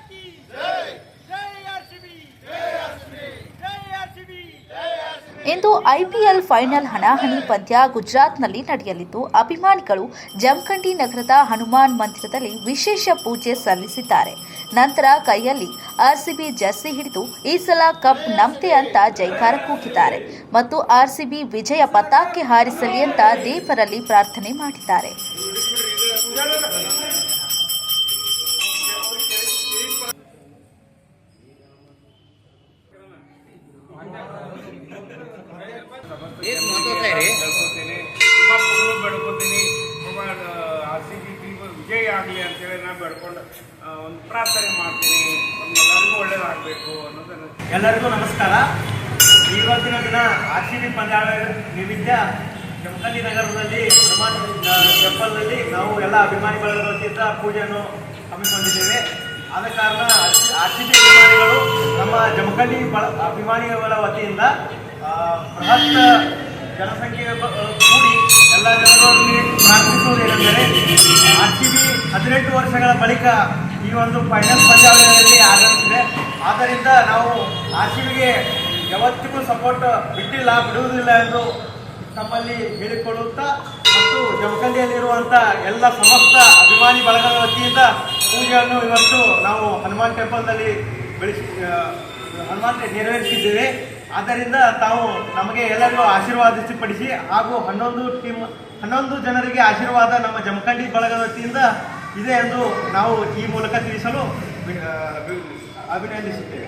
की जय जय आरसीबी जय आरसीबी जय आरसीबी जय आरसीबी। ಇಂದು ಐಪಿಎಲ್ ಫೈನಲ್ ಹಣಾಹಣಿ ಪಂದ್ಯ ಗುಜರಾತ್ನಲ್ಲಿ ನಡೆಯಲಿದ್ದು ಅಭಿಮಾನಿಗಳು ಜಮಖಂಡಿ ನಗರದ ಹನುಮಾನ್ ಮಂದಿರದಲ್ಲಿ ವಿಶೇಷ ಪೂಜೆ ಸಲ್ಲಿಸಿದ್ದಾರೆ. ನಂತರ ಕೈಯಲ್ಲಿ ಆರ್ಸಿಬಿ ಜರ್ಸಿ ಹಿಡಿದು ಈ ಸಲ ಕಪ್ ನಮ್ದೆ ಅಂತ ಜೈಕಾರ ಕೂಗಿದ್ದಾರೆ ಮತ್ತು ಆರ್ಸಿಬಿ ವಿಜಯ ಪತಾಕೆ ಹಾರಿಸಲಿ ಅಂತ ದೇವರಲ್ಲಿ ಪ್ರಾರ್ಥನೆ ಮಾಡಿದ್ದಾರೆ. ಬೇಡ್ಕೊತೀನಿ ಆರ್ಸಿಬಿ ಟೀಮ್ ವಿಜಯ ಆಗಲಿ ಅಂತೇಳಿ ನಾನು ಬೇಡ್ಕೊಂಡು ಒಂದು ಪ್ರಾರ್ಥನೆ ಮಾಡ್ತೀನಿ. ಎಲ್ಲರಿಗೂ ಒಳ್ಳೇದಾಗಬೇಕು ಅನ್ನೋದನ್ನು. ಎಲ್ಲರಿಗೂ ನಮಸ್ಕಾರ. ಇವತ್ತಿನ ದಿನ ಆರ್ಸಿಬಿ ಪಂದ್ಯಾವಳಿ ನಿಮಿತ್ತ ಜಮಖಂಡಿ ನಗರದಲ್ಲಿ ಹನುಮಾನ್ ಟೆಂಪಲ್ನಲ್ಲಿ ನಾವು ಎಲ್ಲ ಅಭಿಮಾನಿಗಳ ವತಿಯಿಂದ ಪೂಜೆಯನ್ನು ಹಮ್ಮಿಕೊಂಡಿದ್ದೇವೆ. ಆದ ಕಾರಣ ಆರ್ಸಿಬಿ ಅಭಿಮಾನಿಗಳು ನಮ್ಮ ಜಮಖಂಡಿ ಅಭಿಮಾನಿಗಳ ವತಿಯಿಂದ ಬೃಹತ್ ಜನಸಂಖ್ಯೆ ಕೂಡಿ ಎಲ್ಲ ಜನರಲ್ಲಿ ಪ್ರಾರ್ಥಿಸುವುದೇನೆಂದರೆ ಆರ್ಸಿಬಿ 18 ವರ್ಷಗಳ ಬಳಿಕ ಈ ಒಂದು ಫೈನಲ್ ಪಂದ್ಯಾವಳಿಯಲ್ಲಿ ಆಗಮಿಸಿದೆ. ಆದ್ದರಿಂದ ನಾವು ಆರ್ಸಿಬಿಗೆ ಯಾವತ್ತಿಗೂ ಸಪೋರ್ಟ್ ಬಿಡುವುದಿಲ್ಲ ಎಂದು ತಮ್ಮಲ್ಲಿ ಹೇಳಿಕೊಳ್ಳುತ್ತಾ ಮತ್ತು ಜಮಖಂಡಿಯಲ್ಲಿರುವಂಥ ಎಲ್ಲ ಸಮಸ್ತ ಅಭಿಮಾನಿ ಬಳಗದ ವತಿಯಿಂದ ಪೂಜೆಯನ್ನು ಇವತ್ತು ನಾವು ಹನುಮಾನ್ ಟೆಂಪಲ್ನಲ್ಲಿ ನೆರವೇರಿಸಿದ್ದೇವೆ. ಆದ್ದರಿಂದ ತಾವು ನಮಗೆ ಎಲ್ಲರಿಗೂ ಆಶೀರ್ವಾದಿಸಿಪಡಿಸಿ ಹಾಗೂ 11 ಜನರಿಗೆ ಆಶೀರ್ವಾದ ನಮ್ಮ ಜಮಖಂಡಿ ಬಳಗದ ವತಿಯಿಂದ ಇದೆ ಎಂದು ನಾವು ಈ ಮೂಲಕ ತಿಳಿಸಲು ಅಭಿನಂದಿಸುತ್ತೇವೆ.